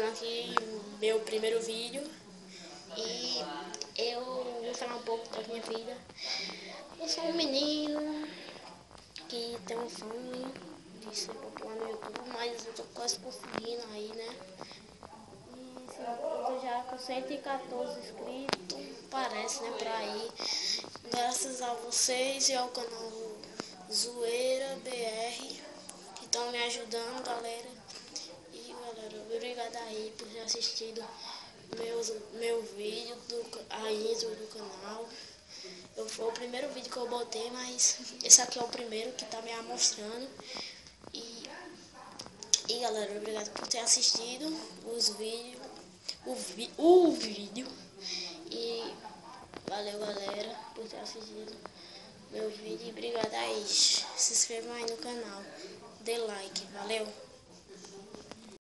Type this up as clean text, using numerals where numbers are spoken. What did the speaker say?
fazendo aqui meu primeiro vídeo e eu vou falar um pouco da minha vida. Eu sou um menino que tem um sonho de ser popular no YouTube, mas eu tô quase conseguindo aí, né? E sim, eu tô já com 114 inscritos, parece, né, por aí. Graças a vocês e ao canal Zoeira BR que estão me ajudando, galera. E galera, obrigado aí por ter assistido meu vídeo, a intro do canal. Foi o primeiro vídeo que eu botei, mas esse aqui é o primeiro que tá me mostrando. E galera, obrigado por ter assistido os vídeos, o vídeo. E valeu galera por ter assistido meu vídeo. E obrigado aí. Se inscrevam aí no canal, dê like, valeu.